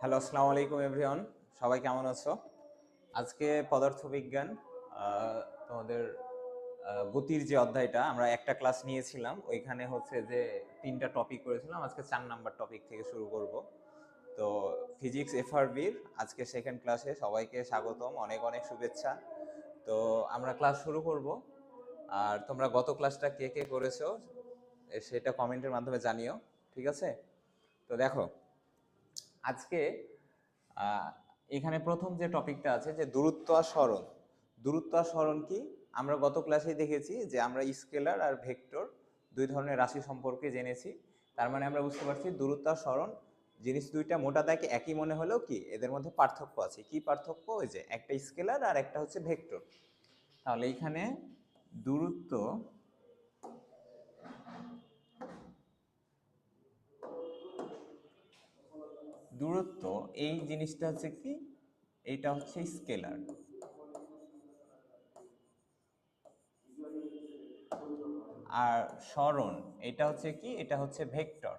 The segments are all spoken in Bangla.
হ্যালো, আসসালামু আলাইকুম এভরিওয়ান। সবাই কেমন আছো? আজকে পদার্থবিজ্ঞান তোমাদের গতির যে অধ্যায়টা আমরা একটা ক্লাস নিয়েছিলাম, ওইখানে হচ্ছে যে 3টা টপিক করেছিলাম। আজকে 4 নাম্বার টপিক থেকে শুরু করব। তো ফিজিক্স এফআরবির আজকে সেকেন্ড ক্লাসে সবাইকে স্বাগতম, অনেক অনেক শুভেচ্ছা। তো আমরা ক্লাস শুরু করব। আর তোমরা গত ক্লাসটা কে কে করেছো সেটা কমেন্টের মাধ্যমে জানিও, ঠিক আছে? তো দেখো, আজকে এখানে প্রথম যে টপিকটা আছে যে দূরত্ব আর সরণ। দূরত্ব আর সরণ কি? আমরা গত ক্লাসেই দেখেছি যে আমরা স্কেলার আর ভেক্টর দুই ধরনের রাশি সম্পর্কে জেনেছি। তার মানে আমরা বুঝতে পারছি দূরত্ব আর সরণ জিনিস দুইটা মোটা দাগে একই মনে হলেও কি এদের মধ্যে পার্থক্য আছে। কি পার্থক্য? ওই যে একটা স্কেলার আর একটা হচ্ছে ভেক্টর। তাহলে এইখানে দূরত্ব দূরত্ব এই জিনিসটা হচ্ছে কি, এইটা হচ্ছে স্কেলার। আর সরণ এটা হচ্ছে কি, এটা হচ্ছে ভেক্টর।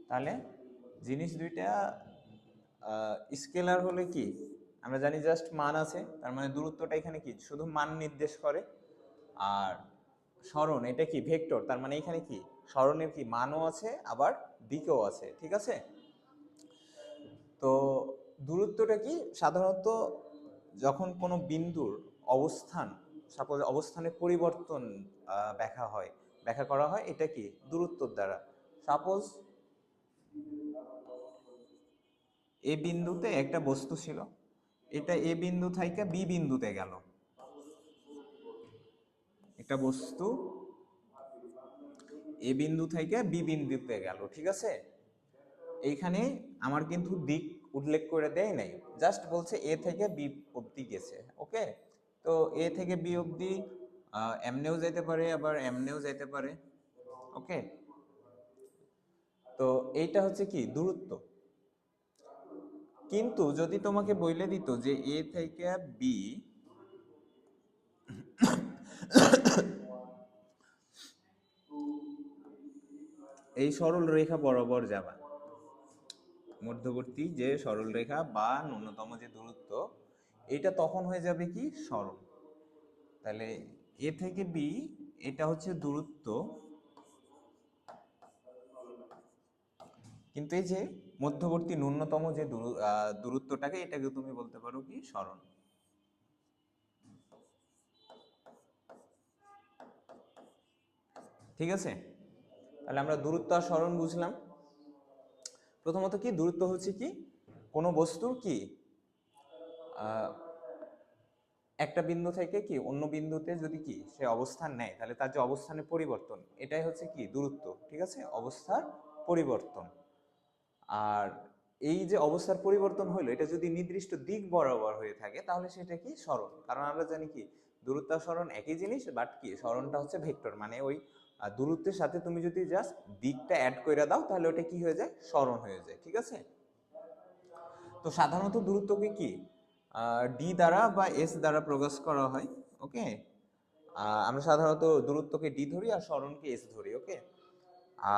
তাহলে জিনিস দুইটা স্কেলার হলে কি আমরা জানি জাস্ট মান আছে, তার মানে দূরত্বটা এখানে কি শুধু মান নির্দেশ করে। আর সরণ এটা কি ভেক্টর, তার মানে এখানে কি সরণের কি মানও আছে আবার দিকও আছে, ঠিক আছে? তো দূরত্বটা কি সাধারণত যখন কোনো বিন্দুর অবস্থান, সাপোজ অবস্থানের পরিবর্তন ব্যাখ্যা করা হয় এটা কি দূরত্বর দ্বারা। সাপোজ এ বিন্দুতে একটা বস্তু ছিল, এটা এ বিন্দু থেকে বি বিন্দুতে গেল। একটা বস্তু এ বিন্দু থেকে বি বিন্দুতে গেল, ঠিক আছে? এইখানে আমার কিন্তু দিক উল্লেখ করে দেয় নাই, জাস্ট বলছে এ থেকে বি অবধি গেছে। ওকে, তো এ থেকে বি অবধি এমনেও যেতে পারে আবার এমনেও যেতে পারে। ওকে, তো এইটা হচ্ছে কি দূরত্ব। কিন্তু যদি তোমাকে বলে দিত যে এ থেকে বি এই সরল রেখা বরাবর যাবা, মধ্যবর্তী যে সরল রেখা বা ন্যূনতম যে দূরত্ব, এটা তখন হয়ে যাবে কি সরল। তাহলে এ থেকে বি এটা হচ্ছে দূরত্ব, কিন্তু এই যে মধ্যবর্তী ন্যূনতম যে দূরত্বটাকে এটাকে তুমি বলতে পারো কি সরণ। ঠিক আছে, তাহলে আমরা দূরত্ব আর সরণ বুঝলাম। প্রথমত কি দূরত্ব হচ্ছে কি কোনো বস্তুর কি একটা বিন্দু থেকে কি অন্য বিন্দুতে যদি কি সে অবস্থান নেয়, তাহলে তার যে অবস্থানের পরিবর্তন এটাই হচ্ছে কি দূরত্ব, ঠিক আছে? অবস্থার পরিবর্তন। আর এই যে অবস্থার পরিবর্তন হলো এটা যদি নির্দিষ্ট দিক বরাবর হয়ে থাকে তাহলে সেটা কি সরণ। কারণ আমরা জানি কি দূরত্ব আর সরণ একই জিনিস, বাট কি সরণটা হচ্ছে ভেক্টর, মানে ওই দূরত্বের সাথে তুমি যদি জাস্ট দিকটা অ্যাড করে দাও তাহলে ওটা কি হয়ে যায় সরণ হয়ে যায়, ঠিক আছে? তো সাধারণত দূরত্বকে কি ডি দ্বারা বা এস দ্বারা প্রকাশ করা হয়। ওকে, আমরা সাধারণত দূরত্বকে ডি ধরি আর সরণকে এস ধরি। ওকে,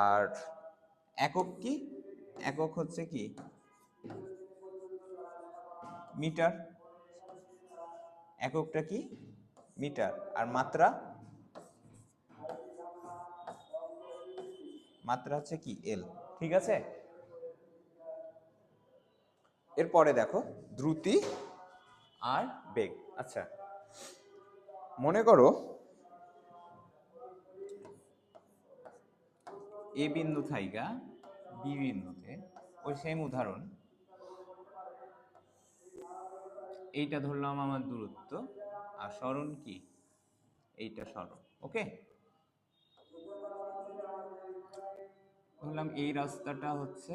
আর একক কি, একক হচ্ছে কি মিটার। এককটা কি মিটার। আর মাত্রা, মাত্রা হচ্ছে কি এল, ঠিক আছে? এরপরে দেখো দ্রুতি আর বেগ। আচ্ছা, মনে করো এ বিন্দু থাইকা বি বিন্দুতে, ওই সেম উদাহরণ, এইটা ধরলাম আমার দূরত্ব আর সরণ কি এইটা সরণ। ওকে, ধরলাম এই রাস্তাটা হচ্ছে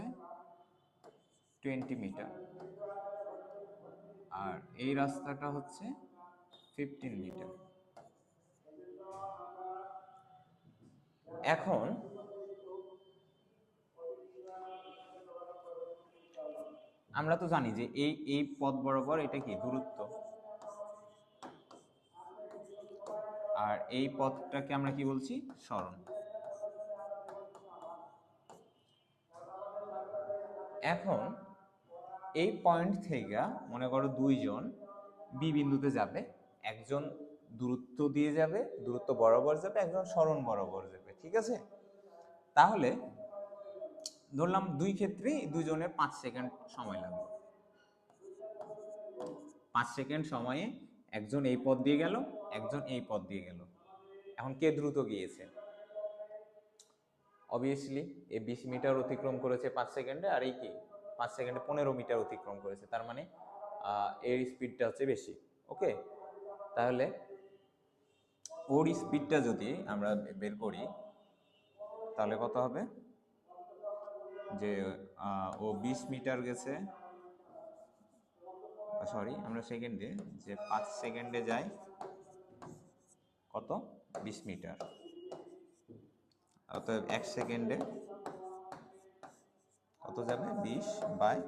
20 মিটার আর এই রাস্তাটা হচ্ছে 15 মিটার। এখন আমরা তো জানি যে এই এই পথ বরাবর এটা কি দূরত্ব, আর এই পথটাকে আমরা কি বলছি সরণ। এখন এই পয়েন্ট থেকে মনে করো দুইজন বি বিন্দুতে যাবে, একজন দূরত্ব দিয়ে যাবে, দূরত্ব বরাবর যাবে, একজন সরণ বরাবর যাবে, ঠিক আছে? তাহলে ধরলাম দুই ক্ষেত্রেই দুজনের 5 সেকেন্ড সময় লাগবে। 5 সেকেন্ড সময়ে একজন এই পথ দিয়ে গেল, একজন এই পথ দিয়ে গেল। এখন কে দ্রুত গিয়েছে? অবভিয়াসলি এই 20 মিটার অতিক্রম করেছে 5 সেকেন্ডে, আর এই কি 5 সেকেন্ডে 15 মিটার অতিক্রম করেছে, তার মানে এর স্পিডটা হচ্ছে বেশি। ওকে, তাহলে ওর স্পিডটা যদি আমরা বের করি তাহলে কত হবে? যে ও 20 মিটার গেছে, সরি আমরা সেকেন্ডে, যে 5 সেকেন্ডে যায় কত? 20 মিটার। অতএব 1 সেকেন্ডে কত যাবে? 20/5,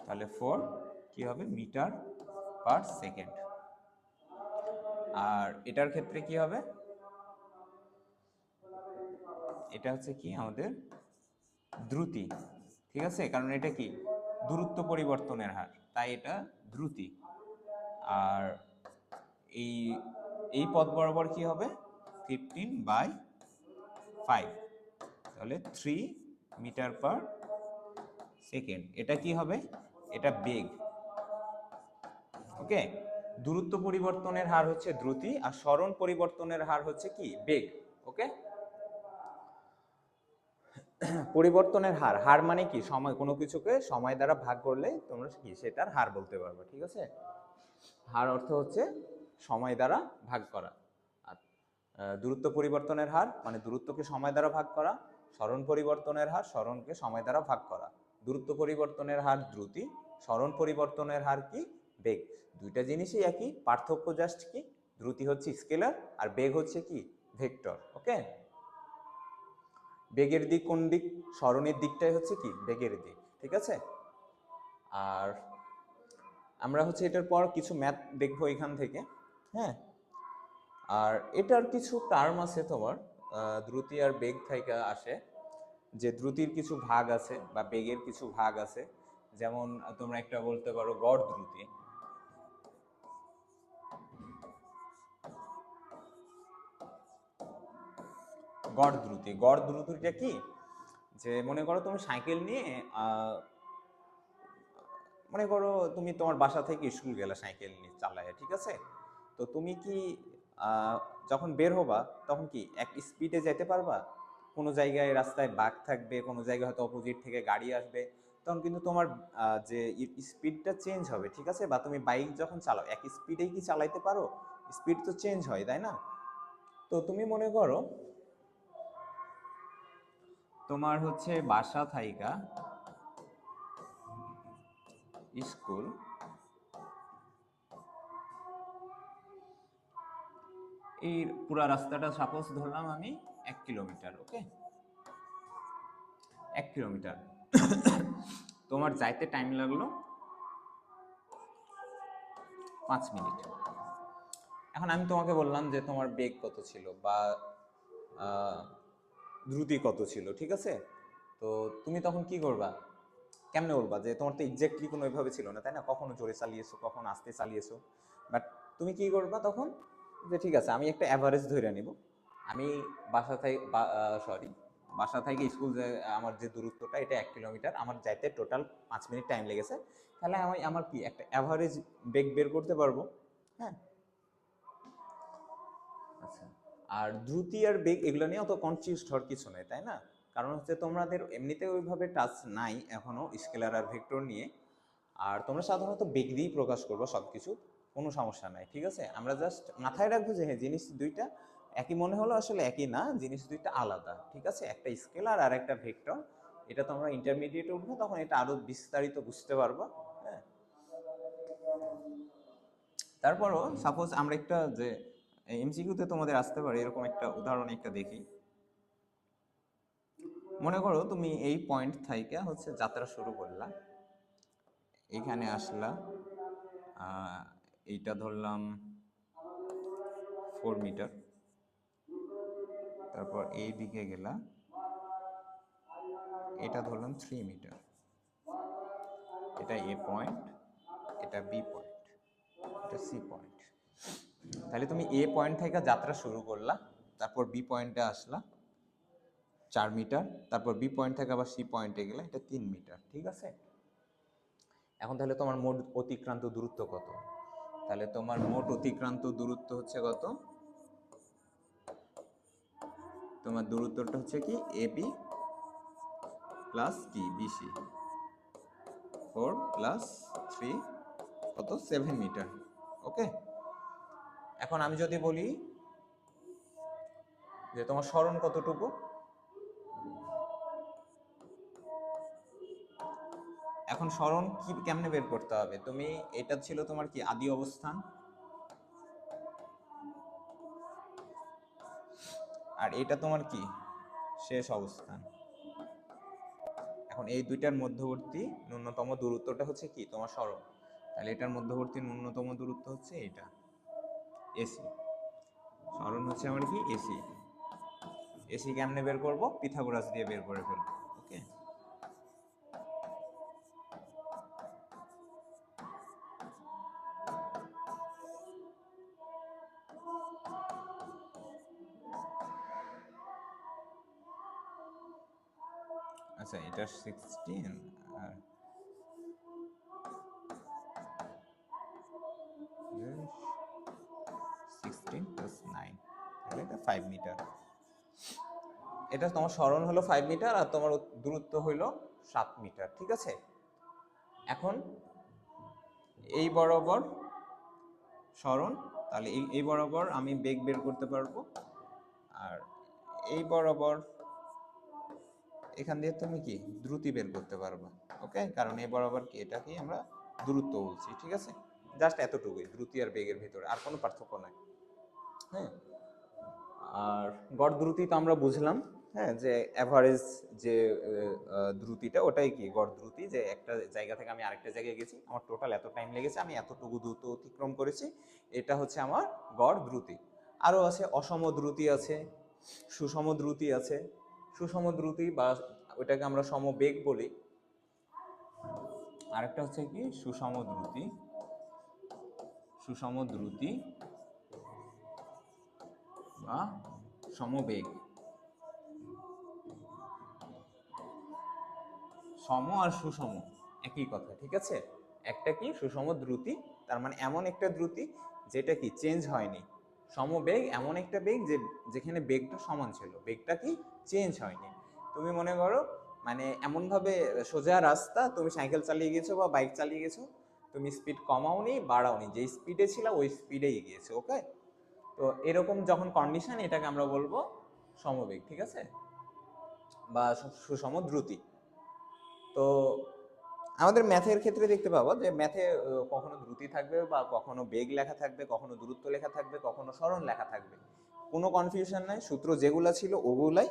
তাহলে 4 কি হবে? Metre per second. আর এটার ক্ষেত্রে কি হবে? এটা হচ্ছে কি আমাদের দ্রুতি, ঠিক আছে? কারণ এটা কি দূরত্ব পরিবর্তনের হার, তাই এটা দ্রুতি। আর এই এই পথ বরাবর কি হবে? 15/5, তাহলে 3 মিটার পার সেকেন্ড। এটা কি হবে? এটা বেগ। ওকে, দূরত্ব পরিবর্তনের হার হচ্ছে দ্রুতি, আর সরণ পরিবর্তনের হার হচ্ছে কি বেগ। ওকে, পরিবর্তনের হার, হার মানে কি সময়, কোনো কিছুকে সময় দ্বারা ভাগ করলে তোমরা কি সেটার হার বলতে পারবে, ঠিক আছে? হার অর্থ হচ্ছে সময় দ্বারা ভাগ করা। আর দূরত্ব পরিবর্তনের হার মানে দূরত্বকে সময় দ্বারা ভাগ করা, সরণ পরিবর্তনের হার সরণকে সময় দ্বারা ভাগ করা। দূরত্ব পরিবর্তনের হার দ্রুতি, সরণ পরিবর্তনের হার কি বেগ। দুইটা জিনিসই একই, পার্থক্য জাস্ট কি দ্রুতি হচ্ছে স্কেলার আর বেগ হচ্ছে কি ভেক্টর। ওকে, বেগের দিক কোন দিক? সরণের দিকটাই হচ্ছে কি বেগের দিক, ঠিক আছে? আর আমরা হচ্ছে এটার পর কিছু ম্যাথ দেখবো এখান থেকে, হ্যাঁ। আর এটার কিছু টার্ম আছে তোমার দ্রুতি আর বেগ থেকে আসে, যে দ্রুতির কিছু ভাগ আছে বা বেগের কিছু ভাগ আছে। যেমন তোমরা একটা বলতে পারো গড় দ্রুতি। গড় দ্রুতিটা কি? যে মনে করো তুমি সাইকেল নিয়ে মনে করো তুমি তোমার বাসা থেকে স্কুল গেলা সাইকেল নিয়ে চালায়, ঠিক আছে? তো তুমি কি যখন বের হবা তখন কি এক স্পিডে যেতে পারবা? কোনো জায়গায় রাস্তায় বাঁক থাকবে, কোনো জায়গায় হয়তো অপোজিট থেকে গাড়ি আসবে, তখন কিন্তু তোমার যে স্পিডটা চেঞ্জ হবে, ঠিক আছে? বা তুমি বাইক যখন চালাও এক স্পিডেই কি চালাইতে পারো? স্পিড তো চেঞ্জ হয়, তাই না? তো তুমি মনে করো তোমার হচ্ছে বাসা থাইকা স্কুল এই পুরা রাস্তাটা সাপোজ ধরলাম আমি 1 কিলোমিটার। ওকে, 1 কিলোমিটার তোমার যাইতে টাইম লাগলো 5 মিনিট। এখন আমি তোমাকে বললাম যে তোমার বেগ কত ছিল বা দ্রুতি কত ছিল, ঠিক আছে? তো তুমি তখন কি করবা? কেমনে বলবা যে তোমার তো এক্স্যাক্টলি কোনো ওইভাবে ছিল না, তাই না? কখনো জোরে চালিয়েছো, কখনো আস্তে চালিয়েছো, বাট তুমি কি করবা তখন? যে ঠিক আছে আমি একটা অ্যাভারেজ ধরে নিব, আমি বাসা থেকে বাসা থেকে স্কুল যে আমার যে দূরত্বটা এটা 1 কিলোমিটার, আমার যাইতে টোটাল 5 মিনিট টাইম লেগেছে, তাহলে আমি আমার কি একটা অ্যাভারেজ বেগ বের করতে পারবো, হ্যাঁ। আচ্ছা, আর দ্রুতি আর বেগ এগুলো নিয়ে অত কনফিউজড হওয়ার কিছু নেই, তাই না? কারণ হচ্ছে তোমাদের এমনিতে ওইভাবে টাচ নাই এখনো স্কেলার আর ভেক্টর নিয়ে। আর তোমরা সাধারণত বেগ দিয়েই প্রকাশ করবো সব কিছু, কোনো সমস্যা নাই, ঠিক আছে? আমরা জাস্ট মাথায় রাখবো যে হ্যাঁ জিনিস দুইটা একই মনে হলো, আসলে একই না, জিনিস দুইটা আলাদা, ঠিক আছে? একটা স্কেলার আর একটা ভেক্টর। এটা তোমরা ইন্টারমিডিয়েটে উঠবো তখন এটা আরো বিস্তারিত বুঝতে পারবো, হ্যাঁ। তারপরও সাপোজ আমরা একটা যে এমসিকিউতে তোমাদের আসতে পারে এরকম একটা উদাহরণ একটা দেখি। মনে করো তুমি এই পয়েন্ট থেকে হচ্ছে যাত্রা শুরু করলা, এখানে আসলা, এইটা ধরলাম 4 মিটার, তারপর এই দিকে গেলা এটা ধরলাম 3 মিটার, এটা এ পয়েন্ট, এটা বি পয়েন্ট, এটা সি পয়েন্ট। তাহলে তুমি এ পয়েন্ট থেকে যাত্রা শুরু করলা, তারপর বি পয়েন্টে আসলা 4 মিটার, তারপর বি পয়েন্ট থেকে আবার সি পয়েন্টে গেলে এটা 3 মিটার, ঠিক আছে? এখন তাহলে তোমার মোট অতিক্রান্ত দূরত্ব কত? তাহলে তোমার মোট অতিক্রান্ত দূরত্ব হচ্ছে কত? তোমার দূরত্বটা হচ্ছে কি এবি প্লাস কি বিসি, 4 প্লাস 3 কত 7 মিটার। ওকে, এখন আমি যদি বলি যে তোমার সরণ কতটুকু, এখন সরণ কি কেমনে বের করতে হবে? তুমি এটা ছিল তোমার কি আদি অবস্থান, আর এটা তোমার কি শেষ অবস্থান। এখন এই দুইটার মধ্যবর্তী ন্যূনতম দূরত্বটা হচ্ছে কি তোমার সরণ। তাহলে এটার মধ্যবর্তী ন্যূনতম দূরত্ব হচ্ছে এটা এসি। সরণ হচ্ছে আমার কি এসি। এসি কেমনে বের করব? পিথাগোরাস দিয়ে বের করে ফেলবো। ওকে, আচ্ছা এটা 16 আর 16 প্লাস 9, তাহলে এটা 5 মিটার। এটা তোমার সরণ হলো 5 মিটার আর তোমার দূরত্ব হইল 7 মিটার, ঠিক আছে? এখন এই বরাবর সরণ, তাহলে এই বরাবর আমি বেগ বের করতে পারবো, আর এই বরাবর এখান দিয়ে তুমি কি দ্রুতি বের করতে পারবা। ওকে, কারণ এই বরাবর কি এটা কি আমরা দূরত্ব বলছি, ঠিক আছে? জাস্ট এতটুকুই, দ্রুতি আর বেগের ভিতরে আর কোনো পার্থক্য নাই। হ্যাঁ, আর গড় দ্রুতি তো আমরা বুঝলাম, হ্যাঁ, যে অ্যাভারেজ যে দ্রুতিটা ওটাই কি গড় দ্রুতি, যে একটা জায়গা থেকে আমি আরেকটা জায়গায় গেছি, আমার টোটাল এত টাইম লেগেছে, আমি এতটুকু দ্রুত অতিক্রম করেছি, এটা হচ্ছে আমার গড় দ্রুতি। আরও আছে অসম দ্রুতি আছে, সুষম দ্রুতি আছে। সুষম দ্রুতি বা ওইটাকে আমরা সমবেগ বলি। আরেকটা হচ্ছে কি সুষম দ্রুতি, সুষম দ্রুতি বা সমবেগ। সম আর সুষম একই কথা, ঠিক আছে? একটা কি সুষম দ্রুতি, তার মানে এমন একটা দ্রুতি যেটা কি চেঞ্জ হয়নি। সমবেগ এমন একটা বেগ যে যেখানে বেগটা সমান ছিল, বেগটা কি চেঞ্জ হয়নি। তুমি মনে করো মানে এমনভাবে সোজা রাস্তা, তুমি সাইকেল চালিয়ে গেছো বা বাইক চালিয়ে গেছো, তুমি স্পিড কমাওনি বাড়াওনি, যে স্পিডে ছিল ওই স্পিডেই গিয়েছো। ওকে, তো এরকম যখন কন্ডিশন, এটাকে আমরা বলবো সমবেগ, ঠিক আছে, বা সুষম দ্রুতি। তো আমাদের ম্যাথের ক্ষেত্রে দেখতে পাবো যে ম্যাথে কখনো দ্রুতি থাকবে বা কখনো বেগ লেখা থাকবে, কখনো দূরত্ব লেখা থাকবে, কখনো সরণ লেখা থাকবে। কোনো কনফিউশন নাই, সূত্র যেগুলা ছিল ওগুলাই,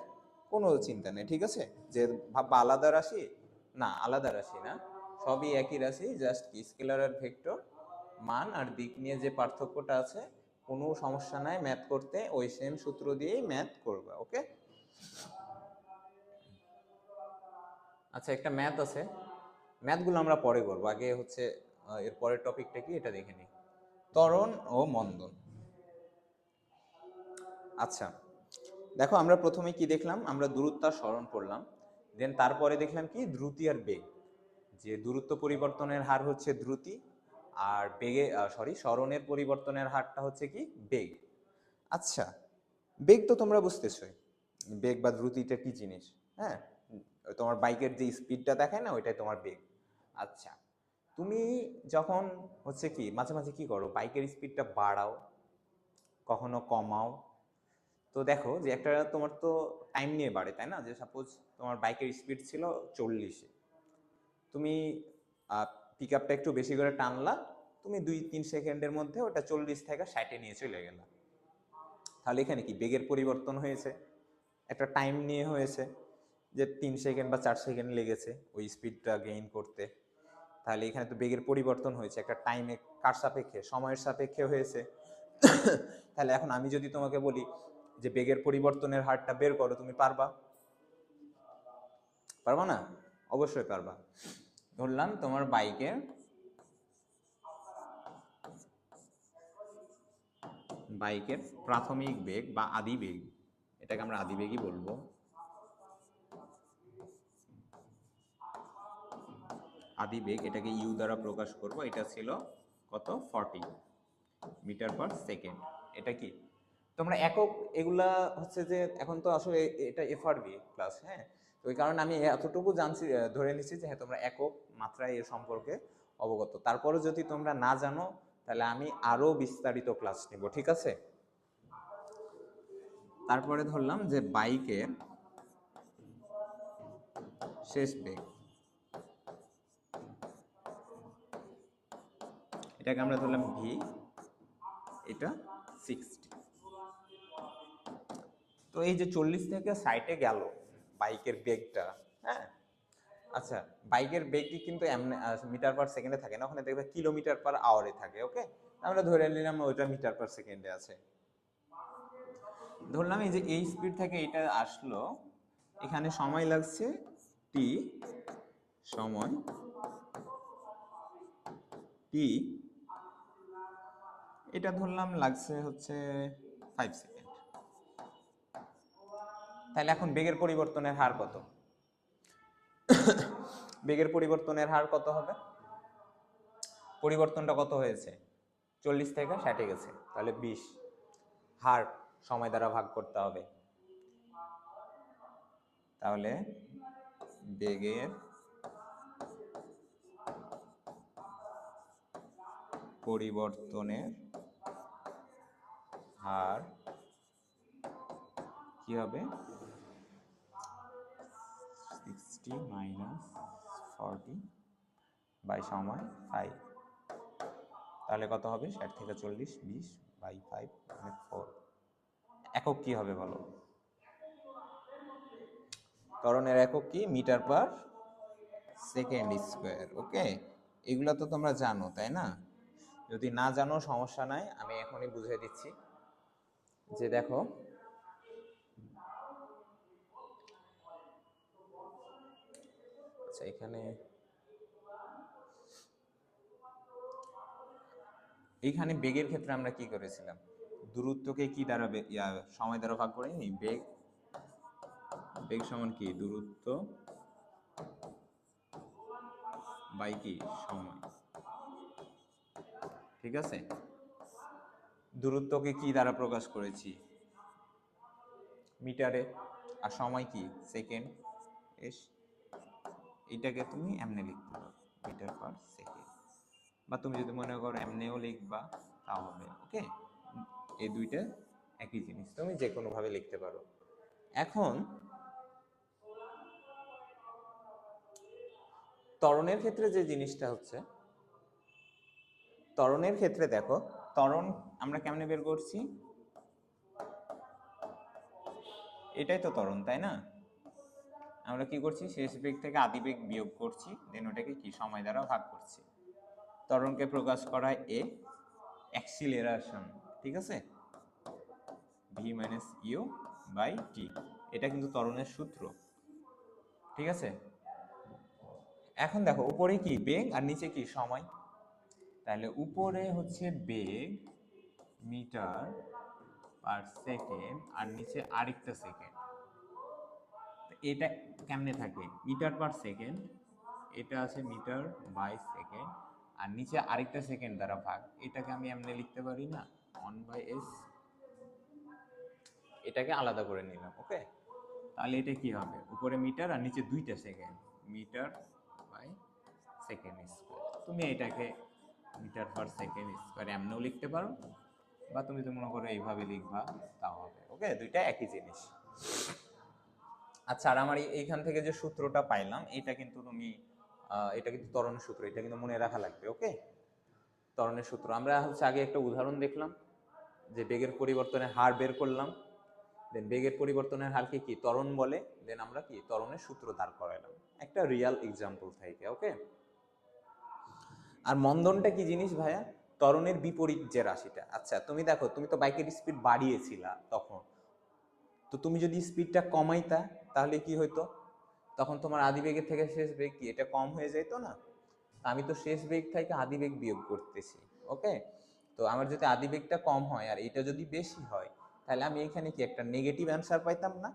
কোনো চিন্তা নেই, ঠিক আছে? যে ভাববা আলাদা রাশি, না আলাদা রাশি না, সবই একই রাশি, জাস্ট কি স্কেলার আর ভেক্টর মান আর দিক নিয়ে যে পার্থক্যটা আছে, কোনো সমস্যা নাই ম্যাথ করতে, ওই সেম সূত্র দিয়েই ম্যাথ করবে। ওকে, আচ্ছা একটা ম্যাথ আছে, ম্যাথগুলো আমরা পরে করবো, আগে হচ্ছে এর পরের টপিকটা কি এটা দেখে নিই, ত্বরণ ও মন্দন। আচ্ছা দেখো, আমরা প্রথমে কি দেখলাম? আমরা দূরত্ব আর সরণ পড়লাম, দেন তারপরে দেখলাম কি দ্রুতি আর বেগ। যে দূরত্ব পরিবর্তনের হার হচ্ছে দ্রুতি, আর বেগে সরণের পরিবর্তনের হারটা হচ্ছে কি বেগ। আচ্ছা, বেগ তো তোমরা বুঝতেছই, বেগ বা দ্রুতিটা কি জিনিস। হ্যাঁ, তোমার বাইকের যে স্পিডটা দেখায় না, ওইটাই তোমার বেগ। আচ্ছা, তুমি যখন হচ্ছে কি মাঝে মাঝে কি করো, বাইকের স্পিডটা বাড়াও, কখনো কমাও। তো দেখো যে একটা তোমার তো টাইম নিয়ে বাড়ে, তাই না? যে সাপোজ তোমার বাইকের স্পিড ছিল 40-এ, তুমি পিক আপটা একটু বেশি করে টানলা, তুমি 2-3 সেকেন্ডের মধ্যে ওটা 40 থেকে 60-এ নিয়ে চলে গেলা। তাহলে এখানে কি বেগের পরিবর্তন হয়েছে, একটা টাইম নিয়ে হয়েছে, যে 3 সেকেন্ড বা 4 সেকেন্ড লেগেছে ওই স্পিডটা গেইন করতে। তাহলে এখানে তো বেগের পরিবর্তন হয়েছে, একটা টাইমে কার সাপেক্ষে, সময়ের সাপেক্ষে হয়েছে। তাহলে এখন আমি যদি তোমাকে বলি যে বেগের পরিবর্তনের হারটা বের করো, তুমি পারবা? পারবা না? অবশ্যই পারবা। ধরলাম তোমার বাইকের প্রাথমিক বেগ বা আদি বেগ, এটাকে আমরা আদি বেগই বলবো। আদি বেগ, এটাকে ইউ দ্বারা প্রকাশ করব। এটা ছিল কত? 40 মিটার পার সেকেন্ড। এটা কি তোমরা একক, এগুলা হচ্ছে যে এখন তো আসলে এটা এফআরবি ক্লাস, হ্যাঁ, তো ওই কারণে আমি এতটুকু জানছি, ধরে নিচ্ছি যে হ্যাঁ তোমরা একক মাত্রায় এর সম্পর্কে অবগত। তারপরে যদি তোমরা না জানো তাহলে আমি আরো বিস্তারিত ক্লাস নিব, ঠিক আছে? তারপরে ধরলাম যে বাইকের শেষ বেগ, এটাকে আমরা ধরলাম ভি, এটা 60। তো এই যে 40 থেকে 60-এ গেল বাইকের বেগটা, হ্যাঁ। আচ্ছা, বাইকের বেগটি কিন্তু মিটার পার সেকেন্ডে থাকে না, ওখানে দেখবে কিলোমিটার পার আওয়ারে থাকে। ওকে, আমরা ধরে নিলাম ওইটা মিটার পার সেকেন্ডে আছে। ধরলাম এই যে এই স্পিড থেকে এটা আসলো, এখানে সময় লাগছে টি, সময় টি, এটা ধরলাম লাগছে হচ্ছে 5 সেকেন্ড। তাহলে এখন বেগের পরিবর্তনের হার কত? বেগের পরিবর্তনের হার কত হবে? পরিবর্তনটা কত হয়েছে? 40 থেকে 60-এ গেছে, তাহলে 20 হার সময় দ্বারা ভাগ করতে হবে। তাহলে বেগের পরিবর্তনের হার কি হবে? 60 মাইনাস 40 বাই সময় 5, তাহলে কত হবে? 60 থেকে 40, 20 বাই 5 মানে 4। একক কি হবে বলো? ত্বরণের একক কি? Metre per second square. Okay, এগুলো তো তোমরা জানো তাই না? যদি না জানো সমস্যা নাই, আমি এখনই বুঝিয়ে দিচ্ছি। যে দেখো, আচ্ছা এইখানে বেগের ক্ষেত্রে আমরা কি করেছিলাম? দূরত্বকে কি দ্বারা সময় দ্বারা ভাগ করিনি? বেগ সমান কি? দূরত্ব বাই কি? সময়। ঠিক আছে, দূরত্বকে কি দ্বারা প্রকাশ করেছি? মিটারে। আর সময় কি? সেকেন্ড। এস, এটাকে তুমি এমনি লিখতে পারো, মিটার পার সেকেন্ড, বা তুমি যদি মনে করো এমনিও লিখবা তাও হবে। ওকে, এই দুইটা একই জিনিস, তুমি যে কোনো ভাবে লিখতে পারো। এখন ত্বরণের ক্ষেত্রে যে জিনিসটা হচ্ছে, ত্বরণের ক্ষেত্রে দেখো, ত্বরণ আমরা কেমনে বের করছি? এটাই তো ত্বরণ, তাই না? আমরা কি করছি? শেষ বেগ থেকে আদি বেগ বিয়োগ করছি, দেন ওটাকে কি? সময় দ্বারা ভাগ করছি। ত্বরণকে প্রকাশ করায় এ, অ্যাক্সিলারেশন, ঠিক আছে, ভি মাইনাস ইউ বাই টি। এটা কিন্তু ত্বরণের সূত্র, ঠিক আছে? এখন দেখো, উপরে কি? বেগ, আর নিচে কি? সময়। তাহলে উপরে হচ্ছে বেগ মিটার পার সেকেন্ড, আর নিচে আরেকটা সেকেন্ড। এটা কেমনে থাকে? মিটার পার সেকেন্ড, এটা আছে মিটার বাই সেকেন্ড, আর নিচে আরেকটা সেকেন্ড দ্বারা ভাগ। এটাকে আমি এমনি লিখতে পারি না, 1/s, এটাকে আলাদা করে নিলাম। ওকে, তাহলে এটা কি হবে? উপরে মিটার আর নিচে দুইটা second, metre by second square. তুমি এটাকে মিটার পার সেকেন্ড স্কোয়ার এমনিও লিখতে পারো, বা তুমি তো মনে করো এইভাবে লিখবা, তাও হবে। ওকে, দুইটা একই জিনিস। আচ্ছা, আর আমার এইখান থেকে যে সূত্রটা পাইলাম, এটা কিন্তু তুমি এটা কিন্তু ত্বরণের সূত্র, এটা কিন্তু মনে রাখা লাগবে। ওকে, ত্বরণের সূত্র আমরা হচ্ছে আগে একটা উদাহরণ দেখলাম, যে বেগের পরিবর্তনের হার বের করলাম, দেন বেগের পরিবর্তনের হারকে কি? ত্বরণ বলে। দেন আমরা কি? ত্বরণের সূত্র দাঁড় করাইলাম একটা রিয়াল এক্সাম্পল থেকে। ওকে, আর মন্দনটা কি জিনিস ভাইয়া? ত্বরণের বিপরীত যে রাশিটা। আচ্ছা, তুমি দেখো, তুমি তো বাইকের স্পিড বাড়িয়েছিলা তখন, তো তুমি যদি স্পিডটা কমাইতা তাহলে কি হইতো? তখন তোমার আদি বেগের থেকে শেষ বেগ কি এটা কম হয়ে যেত না? আমি তো শেষ বেগ থেকে আদি বেগ বিয়োগ করতেছি। ওকে, তো আমার যদি আদি বেগটা কম হয় আর এটা যদি বেশি হয়, তাহলে আমি এখানে কি একটা নেগেটিভ অ্যান্সার পাইতাম না?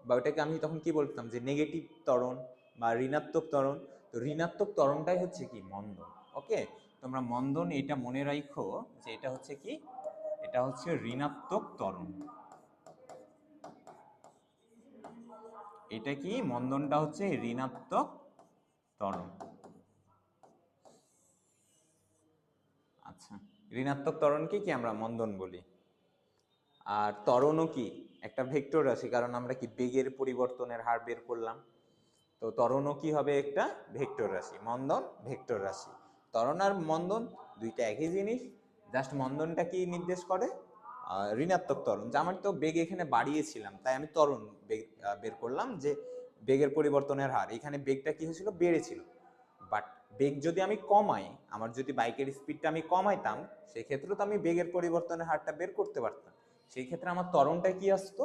বা ওটাকে আমি তখন কি বলতাম যে নেগেটিভ ত্বরণ বা ঋণাত্মক ত্বরণ। তো ঋণাত্মক ত্বরণটাই হচ্ছে কি মন্দন। ওকে, তোমরা মন্দন এটা মনে রাখো যে এটা হচ্ছে কি, এটা হচ্ছে ঋণাত্মক ত্বরণ। এটা কি মন্দনটা হচ্ছে ঋণাত্মক ত্বরণ। আচ্ছা, ঋণাত্মক ত্বরণকে কি আমরা মন্দন বলি। আর ত্বরণও কি একটা ভেক্টর রাশি, কারণ আমরা কি বেগের পরিবর্তনের হার বের করলাম। তো ত্বরণও কি হবে একটা ভেক্টর রাশি, মন্দন ভেক্টর রাশি। ত্বরণ আর মন্দন দুইটা একই জিনিস, জাস্ট মন্দনটা কি নির্দেশ করে ঋণাত্মক ত্বরণ। যে আমার তো বেগ এখানে বাড়িয়েছিলাম, তাই আমি ত্বরণ বেগ বের করলাম যে বেগের পরিবর্তনের হার, এখানে বেগটা কি হয়েছিল বেড়েছিল। বাট বেগ যদি আমি কমাই, আমার যদি বাইকের স্পিডটা আমি কমাইতাম, সেই ক্ষেত্রে তো আমি বেগের পরিবর্তনের হারটা বের করতে পারতাম। সেই ক্ষেত্রে আমার ত্বরণটা কি আসতো,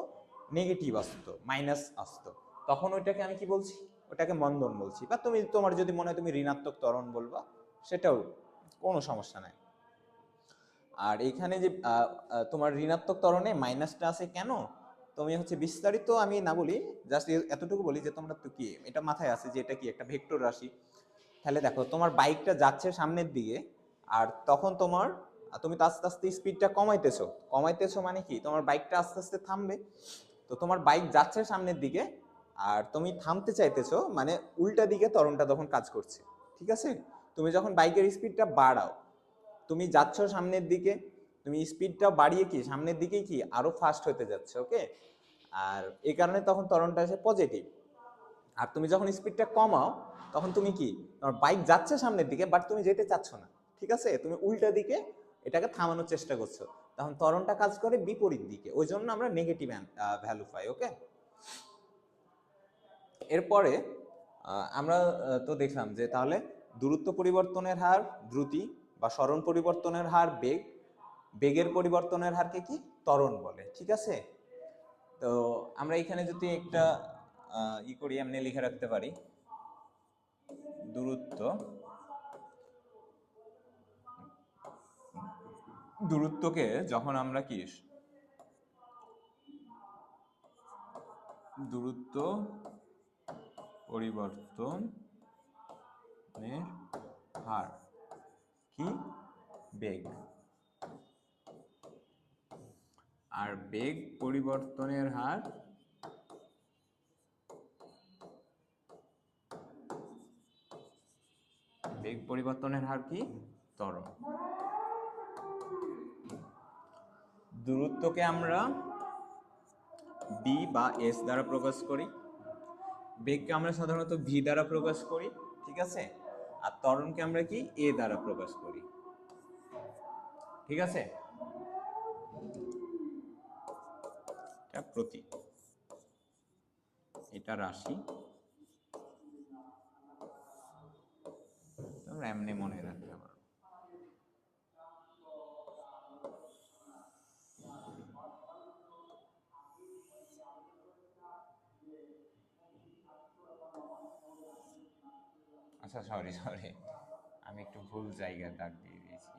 নেগেটিভ আসতো, মাইনাস আসতো। তখন ওইটাকে আমি কি বলছি, ওটাকে মন্দন বলছি। বা তুমি তোমার যদি মনে হয় তুমি ঋণাত্মক ত্বরণ বলবা, সেটাও কোনো সমস্যা নাই। আর এখানে যে তোমার ঋণাত্মক ত্বরণে মাইনাসটা আছে কেন, তুমি হচ্ছে বিস্তারিত আমি না বলি, জাস্ট এতটুকু বলি যে তোমরা তো কি এটা মাথায় আছে যে এটা কি একটা ভেক্টর রাশি। তাহলে দেখো তোমার বাইকটা যাচ্ছে সামনের দিকে, আর তখন তোমার তুমি তো আস্তে আস্তে স্পিডটা কমাইতেছো মানে কি তোমার বাইকটা আস্তে আস্তে থামবে। তো তোমার বাইক যাচ্ছে সামনের দিকে আর তুমি থামতে চাইতেছো, মানে উল্টা দিকে ত্বরণটা তখন কাজ করছে। ঠিক আছে, তুমি যখন বাইকের স্পিডটা বাড়াও, তুমি যাচ্ছ সামনের দিকে, তুমি স্পিডটা বাড়িয়ে কি সামনের দিকেই কি আরো ফাস্ট হতে যাচ্ছে। ওকে, আর এই কারণে তখন ত্বরণটা আসে পজিটিভ। আর তুমি যখন স্পিডটা কমাও, তখন তুমি কি তোমার বাইক যাচ্ছে সামনের দিকে বাট তুমি যেতে চাচ্ছ না। ঠিক আছে, তুমি উল্টা দিকে এটাকে থামানোর চেষ্টা করছো, তখন ত্বরণটা কাজ করে বিপরীত দিকে, ওই জন্য আমরা নেগেটিভ ভ্যালু পাই। ওকে, এরপরে আমরা তো দেখলাম যে তাহলে দূরত্ব পরিবর্তনের হার দ্রুতি, বা সরণ পরিবর্তনের হার বেগ, বেগের পরিবর্তনের হারকে কি ত্বরণ বলে। ঠিক আছে, তো আমরা এখানে যদি একটা করি, এমনি লিখে রাখতে পারি দূরত্ব, দূরত্বকে যখন আমরা কি দূরত্ব পরিবর্তনের হার কি বেগ, আর বেগ পরিবর্তনের হার কি ত্বরণ। দূরত্বকে আমরা বি বা এস দ্বারা প্রকাশ করি, বেগকে আমরা সাধারণত ভি দ্বারা প্রকাশ করি। ঠিক আছে, আর ত্বরণকে আমরা কি এ দ্বারা প্রকাশ করি। ঠিক আছে, এটা প্রতীক, এটা রাশি, তোমরা এমনি মনে রাখতে পারো। আচ্ছা, সরি আমি একটু ভুল জায়গায় দাগ দিয়ে দিয়েছি।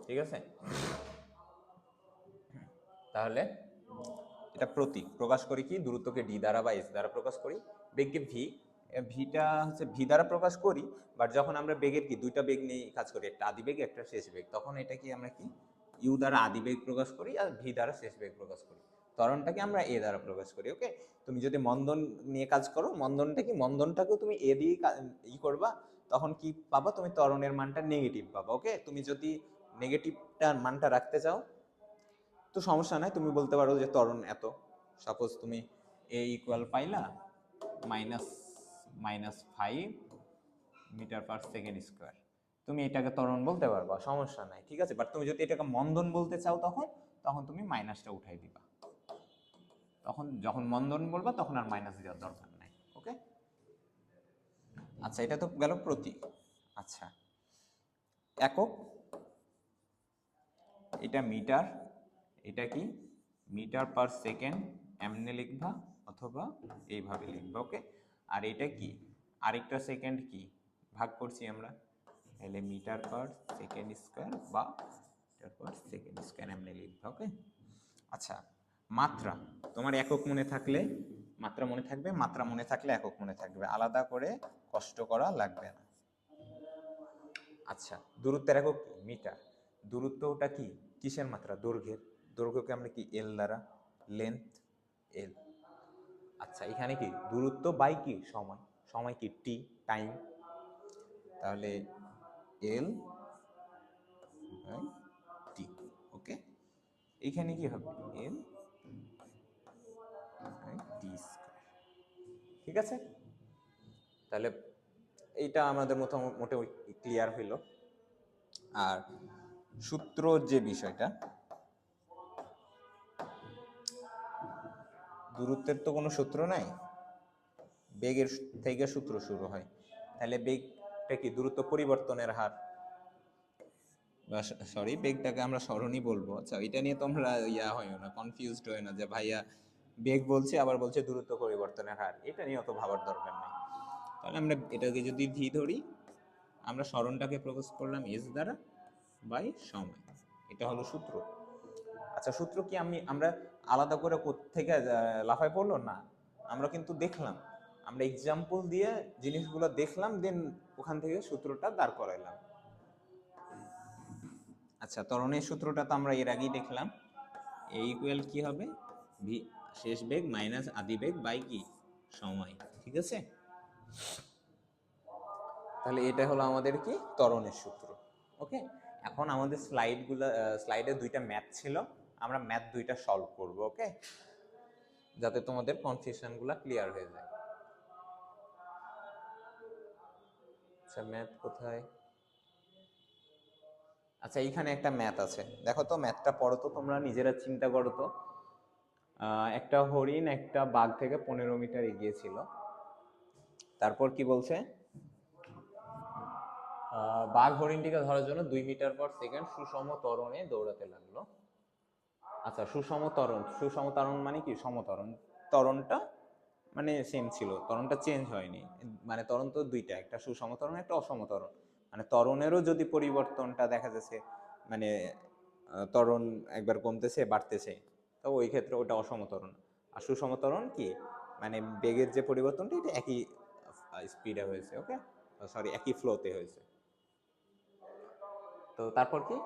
ঠিক আছে, তাহলে এটা প্রতীক, প্রকাশ করি কি দূরত্বকে ডি দ্বারা বা এস দ্বারা প্রকাশ করি, বেগকে ভি, ভিটা হচ্ছে ভি দ্বারা প্রকাশ করি। বাট যখন আমরা বেগের কি দুইটা বেগ নিয়ে কাজ করি, একটা আদি বেগ একটা শেষ বেগ, তখন এটা কি আমরা কি ইউ দ্বারা আদি বেগ প্রকাশ করি আর ভি দ্বারা শেষ বেগ প্রকাশ করি। ত্বরণটাকে আমরা এ দ্বারা প্রকাশ করি। ওকে, তুমি যদি মন্দন নিয়ে কাজ করো, মন্দনটাকেও তুমি এ দিয়ে করবা, তখন কি পাবা তুমি ত্বরণের মানটা নেগেটিভ পাবা। ওকে, তুমি যদি নেগেটিভটার মানটা রাখতে চাও তো সমস্যা নাই, তুমি বলতে পারো যে ত্বরণ এত, সাপোজ তুমি এ ইকুয়াল পাইলা মাইনাস -5 মিটার/সেকেন্ড স্কোয়ার, তুমি এটাকে ত্বরণ বলতে পারবা, সমস্যা নাই। ঠিক আছে, বাট তুমি যদি এটাকে মন্দন বলতে চাও, তখন তুমি মাইনাসটা উঠাই দিবা। তখন যখন মন্দন বলবা তখন আর মাইনাস দেওয়ার দরকার নাই। ওকে, আচ্ছা, এটা তো গেল প্রতীক। আচ্ছা, একক, এটা মিটার, এটা কি মিটার পার সেকেন্ড এমনি লিখবা অথবা এইভাবে লিখবা, ওকে। আর এটা কি আরেকটা সেকেন্ড কি ভাগ করছি আমরা, তাহলে মিটার পার সেকেন্ড স্কোয়ার বা মিটার পার সেকেন্ড স্কোয়ার এমনি লিখবা, ওকে। আচ্ছা, মাত্রা তোমার একক মনে থাকলে মাত্রা মনে থাকবে, মাত্রা মনে থাকলে একক মনে থাকবে, আলাদা করে কষ্ট করা লাগবে না। আচ্ছা, দূরত্বের একক কি মিটার, দূরত্বটা কি কিসের মাত্রা, দৈর্ঘ্যের, দৈর্ঘ্যকে আমরা কি এল দ্বারা, লেন্থ এল। আচ্ছা, এখানে কি দূরত্ব বাই কি সময়, সময় কি টি টাইম, তাহলে এল বাই টি, ওকে। এখানে কি হবে এল বাই টি স্কয়ার, ঠিক আছে। তাহলে এইটা আমাদের মোটামুটি ক্লিয়ার হইল। আর সূত্র যে বিষয়টা, দূরত্বের তো কোনো সূত্র নাই, বেগের থেকে সূত্র শুরু হয়, তাহলে বেগটা কি দূরত্ব পরিবর্তনের হার, সরি বেগটাকে আমরা সরণই বলবো। আচ্ছা, এটা নিয়ে তোমরা হইও না, কনফিউজড হইও না যে ভাইয়া বেগ বলছে আবার বলছে দূরত্ব পরিবর্তনের হার, এটা নিয়ে অত ভাবার দরকার নাই। তাহলে আমরা এটাকে যদি ভি ধরি, আমরা সরণটাকে প্রপোজ করলাম এস দ্বারা বাই সময়, এটা হলো সূত্র। আচ্ছা, সূত্র কি আমরা আলাদা করে থেকে লাফায় পড়লো না, আমরা কিন্তু দেখলাম, আমরা এক্সাম্পল দিয়ে জিনিসগুলো দেখলাম, দেন ওখান থেকে সূত্রটা দাঁড় করাইলাম। আচ্ছা, ত্বরণের সূত্রটা তো আমরা এর আগেই দেখলাম, এ ইকুয়াল কি হবে ভি শেষ বেগ মাইনাস আদি বেগ বাই কি সময়, ঠিক আছে। তাহলে এটা হলো আমাদের কি ত্বরণের সূত্র, ওকে। এখন আমাদের স্লাইডে দুইটা ম্যাথ ছিল, আমরা ম্যাথ দুইটা সলভ করব, ওকে, যাতে তোমাদের কনফিউশনগুলো ক্লিয়ার হয়ে যায়। আচ্ছা, ম্যাথ কোথায়, আচ্ছা এইখানে একটা ম্যাথ আছে, দেখো তো ম্যাথটা পড়ো তো, তোমরা নিজেরা চিন্তা করো তো। একটা হরিণ একটা বাঘ থেকে 15 মিটার এগিয়ে ছিল, তারপর কি বলছে, বাঘ হরিণটিকে ধরার জন্য 2 মিটার পার সেকেন্ড সুষম ত্বরণে দৌড়াতে লাগলো। আচ্ছা, সুষম ত্বরণ মানে কি সমত্বরণ, ত্বরণটা মানে সেম ছিল, ত্বরণটা চেঞ্জ হয়নি, মানে ত্বরণ তো দুইটা, একটা সুষম ত্বরণ একটা অসম ত্বরণ, মানে ত্বরণেরও যদি পরিবর্তনটা দেখা যাচ্ছে, মানে ত্বরণ একবার কমতেছে বাড়তেছে, তো ওই ক্ষেত্রে ওটা অসম ত্বরণ। আর সুষম ত্বরণ কি মানে বেগের যে পরিবর্তনটা এটা একই স্পিডে হয়েছে, ওকে, সরি একই ফ্লোতে হয়েছে। তো তারপর কি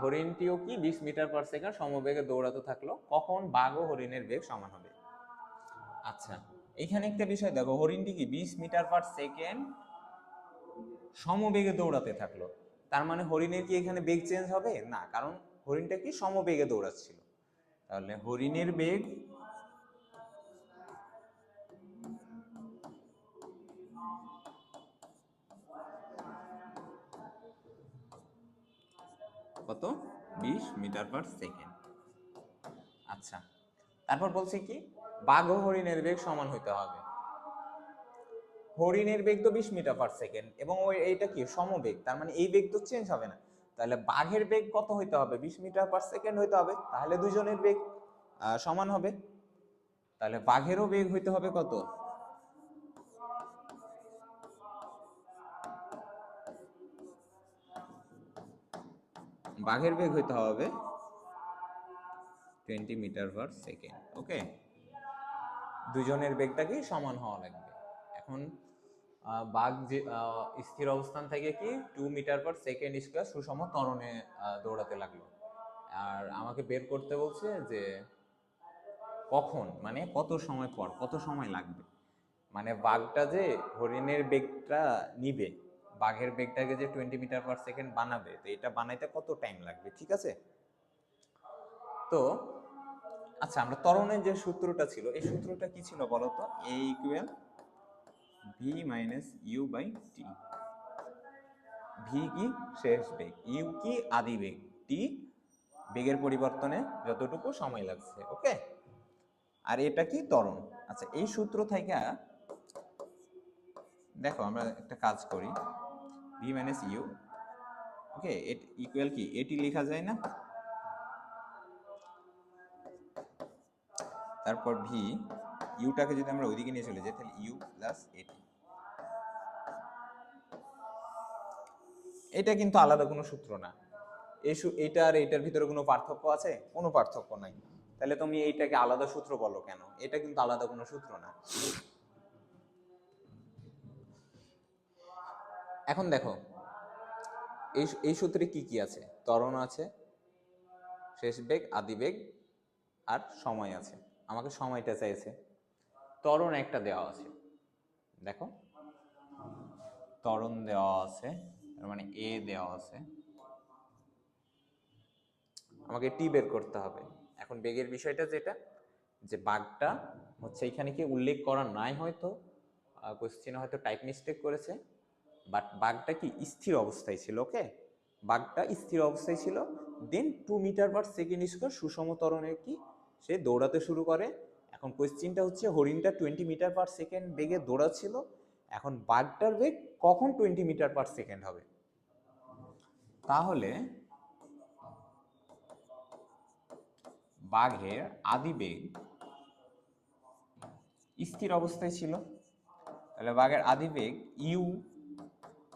হরিণটিও কি 20 মিটার পার সেকেন্ড সমবেগে দৌড়াতে থাকলো, কখন বাঘ ও হরিণের বেগ সমান হবে। আচ্ছা, এখানে একটা বিষয় দেখো, হরিণটি কি 20 মিটার পার সেকেন্ড সমবেগে দৌড়াতে থাকলো, তার মানে হরিণের কি এখানে বেগ চেঞ্জ হবে না, কারণ হরিণটা কি সমবেগে দৌড়াচ্ছিল, তাহলে হরিণের বেগ কত 20 মিটার পার সেকেন্ড। আচ্ছা, তারপর বলছে কি বাঘ ও হরিণের বেগ সমান হইতে হবে, হরিণের বেগ তো 20 মিটার পার সেকেন্ড এবং এইটা কি সমবেগ, তার মানে এই বেগ তো চেঞ্জ হবে না, তাহলে বাঘের বেগ কত হইতে হবে 20 মিটার পার সেকেন্ড হইতে হবে, তাহলে দুজনের বেগ সমান হবে, তাহলে বাঘেরও বেগ হইতে হবে কত, বাঘের বেগ হইতে হবে 20 মিটার পার সেকেন্ড, ওকে। দুজনের বেগটা কি সমান হওয়া লাগবে। এখন বাঘ যে স্থির অবস্থান থেকে কি 2 মিটার পার সেকেন্ড স্কয়ার সুষম ত্বরণে দৌড়াতে লাগলো, আর আমাকে বের করতে বলছে যে কখন, মানে কত সময় পর, কত সময় লাগবে, মানে বাঘটা যে হরিণের বেগটা নিবে, বাঘের বেগটাকে যে 20 মিটার পার সেকেন্ড বানাবে, তো এটা বানাইতে কত টাইম লাগবে, ঠিক আছে। তো আচ্ছা, আমরা ত্বরণের যে সূত্রটা ছিল, এই সূত্রটা কি ছিল বলতো, a equal v minus u by t, v কি শেষ বেগ, ইউ কি আদি বেগ, টি বেগের পরিবর্তনে যতটুকু সময় লাগছে, ওকে। আর এটা কি ত্বরণ। আচ্ছা, এই সূত্র থেকে দেখো আমরা একটা কাজ করি, V minus U, okay, equal কি এটি লেখা যায় না, তারপর ভি, ইউটাকে যদি আমরা ওইদিকে নিয়ে চলে যাই তাহলে ইউ প্লাস এটি। এটা কিন্তু আলাদা কোনো সূত্র না। এইটা আর এইটার ভিতরে কোনো পার্থক্য আছে? কোনো পার্থক্য নাই। তাহলে তুমি এইটাকে আলাদা সূত্র বলো কেন? এটা কিন্তু আলাদা কোনো সূত্র না। এখন দেখো এই সূত্রে কি কি আছে? ত্বরণ আছে, শেষ বেগ, আদি বেগ, আর সময় আছে। আমাকে সময়টা চাইছে। ত্বরণ একটা দেওয়া আছে, দেখো ত্বরণ দেওয়া আছে, তার মানে এ দেওয়া আছে, আমাকে টি বের করতে হবে। এখন বেগের বিষয়টা যেটা, যে বাগটা হচ্ছে এখানে কি উল্লেখ করা নাই, হয়তো কোশ্চেনে হয়তো টাইপ মিস্টেক করেছে, বাট বাগটা কি স্থির অবস্থায় ছিল। ওকে, বাগটা স্থির অবস্থায় ছিল। দেন 2 মিটার/সেকেন্ড স্কোয়ার সুষম ত্বরণের কি সে দৌড়াতে শুরু করে। এখন কোশ্চেনটা হচ্ছে হরিণটা 20 মিটার/সেকেন্ড বেগে দৌড়াচ্ছিল, এখন বাগটার বেগ কখন 20 মিটার/সেকেন্ড হবে? তাহলে বাঘের আদি বেগ স্থির অবস্থায় ছিল, তাহলে বাঘের আদি বেগ ইউ,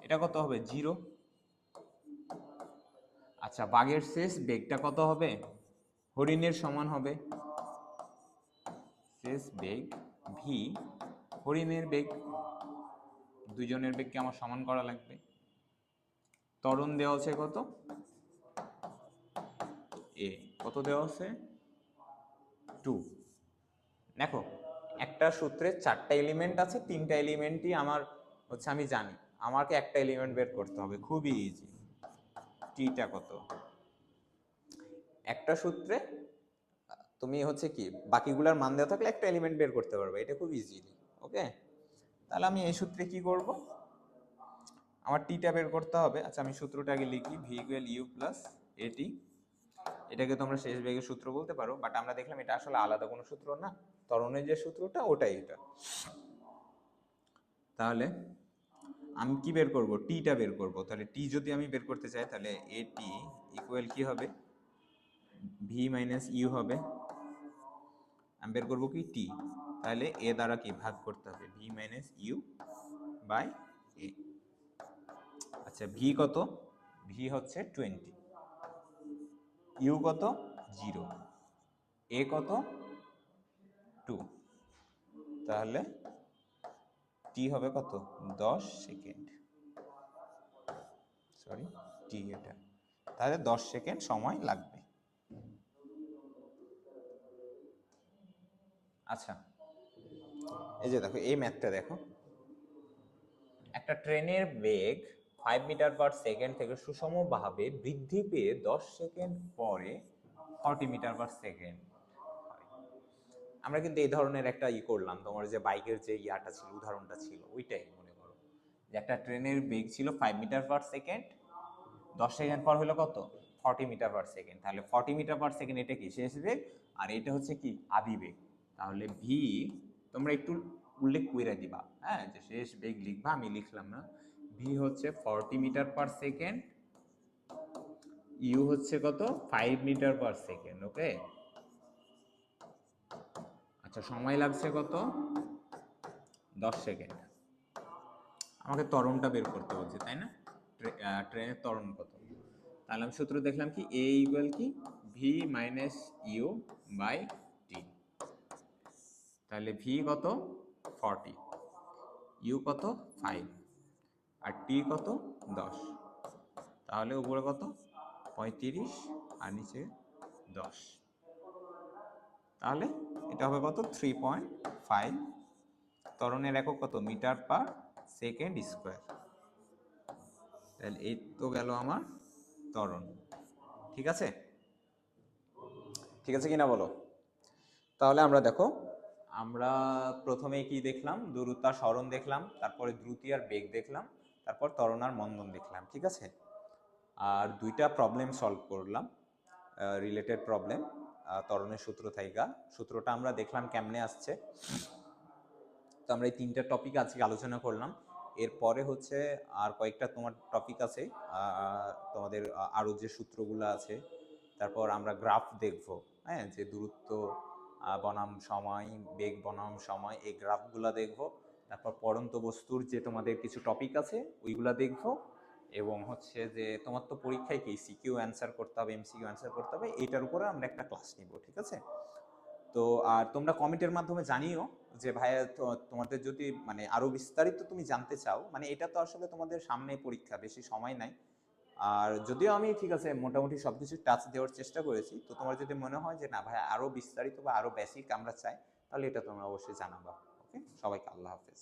এটা কত হবে? 0। আচ্ছা, বাঘের শেষ বেগটা কত হবে? হরিণের সমান হবে শেষ বেগ ভি হরিণের বেগ। দুজনের বেগকে আমার সমান করা লাগবে। ত্বরণ দেওয়া আছে কত? এ কত দেওয়া আছে? 2। দেখো একটা সূত্রে 4টা এলিমেন্ট আছে, 3টা এলিমেন্টই আমার হচ্ছে আমি জানি, আমাকে একটা এলিমেন্ট বের করতে হবে, খুবই ইজি। টিটা কত? একটা সূত্রে তুমি হচ্ছে কি বাকিগুলোর মান দেওয়া থাকলে একটা এলিমেন্ট বের করতে পারবে, এটা খুব ইজিলি। ওকে, তাহলে আমি এই সূত্রে কি করব? আমার টিটা বের করতে হবে। আচ্ছা, আমি সূত্রটা আগে লিখি, ভি ইকুয়াল ইউ প্লাস এটি। এটাকে তোমরা শেষ বেগের সূত্র বলতে পারো, বাট আমরা দেখলাম এটা আসলে আলাদা কোনো সূত্র না, ত্বরণের যে সূত্রটা ওটাই এটা। তাহলে আমি কি বের করব? টিটা বের করব। তাহলে টি যদি আমি বের করতে চাই তাহলে এটি ইকুয়াল কি হবে? ভি মাইনাস ইউ হবে। আমি বের করবো কি? টি। তাহলে এ দ্বারা কি ভাগ করতে হবে? ভি মাইনাস ইউ বাই এ। আচ্ছা, ভি কত? ভি হচ্ছে 20, ইউ কত? 0, এ কত? 2। তাহলে টি হবে কত? 10 সেকেন্ড। সরি, টি এটা, তাহলে 10 সেকেন্ড সময় লাগবে। আচ্ছা, এই যে দেখো এই ম্যাথটা দেখো, একটা ট্রেনের বেগ 5 মিটার/সেকেন্ড থেকে সুষমভাবে বৃদ্ধি পেয়ে 10 সেকেন্ড পরে 40 মিটার/সেকেন্ড। আমরা কিন্তু এই ধরনের একটা করলাম, তোমার যে বাইকের যে ইয়াটা ছিল, উদাহরণটা ছিল, ওইটাই মনে করো যে একটা ট্রেনের বেগ ছিল 5 মিটার/সেকেন্ড, 10 সেকেন্ড পর হলো কত? 40 মিটার/সেকেন্ড। তাহলে 40 মিটার/সেকেন্ড এটা কি শেষ বেগ, আর এটা হচ্ছে কি আদি বেগ। তাহলে ভি তোমরা একটু উল্লেখ করে দিবা, হ্যাঁ, যে শেষ বেগ লিখবা, আমি লিখলাম না। ভি হচ্ছে 40 মিটার/সেকেন্ড, ইউ হচ্ছে কত? 5 মিটার/সেকেন্ড। ওকে, আচ্ছা, সময় লাগছে কত? 10 সেকেন্ড। আমাকে ত্বরণটা বের করতে বলছে, তাই না? ট্রেনের ত্বরণ কত? তাহলে আমি সূত্র দেখলাম কি, এ ইকুয়াল কি ভি মাইনাস ইউ বাই টি। তাহলে ভি কত? 40, ইউ কত? 5, আর টি কত? 10। তাহলে উপরে কত? 35, আর নিচে 10। তাহলে এটা হবে কত? 3.5। ত্বরণের একক কত? Metre per second square. তাহলে এই তো গেল আমার ত্বরণ। ঠিক আছে? ঠিক আছে কিনা বলো? তাহলে আমরা দেখো, আমরা প্রথমে কি দেখলাম? দ্রুত আর সরণ দেখলাম, তারপরে দ্রুতি আর বেগ দেখলাম, তারপর ত্বরণ আর মন্দন দেখলাম। ঠিক আছে, আর 2টা প্রবলেম সলভ করলাম, রিলেটেড প্রবলেম, ত্বরণের সূত্র থাইকা। সূত্রটা আমরা দেখলাম কেমনে আসছে। তো আমরা এই 3টা টপিক আজকে আলোচনা করলাম। এরপরে হচ্ছে আর কয়েকটা তোমার টপিক আছে, তোমাদের আরও যে সূত্রগুলো আছে, তারপর আমরা গ্রাফ দেখব, হ্যাঁ, যে দূরত্ব বনাম সময়, বেগ বনাম সময়, এই গ্রাফগুলো দেখবো। তারপর পড়ন্ত বস্তুর যে তোমাদের কিছু টপিক আছে ওইগুলা দেখবো, এবং হচ্ছে যে তোমার তো পরীক্ষায় কি সিকিউ অ্যান্সার করতে হবে, এমসিকিউ অ্যান্সার করতে হবে, এইটার উপরে আমরা একটা ক্লাস নিব, ঠিক আছে? তো আর তোমরা কমেন্টের মাধ্যমে জানিও যে ভাইয়া তোমাদের যদি মানে আরো বিস্তারিত তুমি জানতে চাও, মানে এটা তো আসলে তোমাদের সামনে পরীক্ষা, বেশি সময় নাই। আর যদিও আমি ঠিক আছে মোটামুটি সবকিছু টাচ দেওয়ার চেষ্টা করেছি, তো তোমার যদি মনে হয় যে না ভাই আরো বিস্তারিত বা আরো বেসিক আমরা চাই, তাহলে এটা তোমরা অবশ্যই জানাবা। ওকে, সবাইকে আল্লাহ হাফেজ।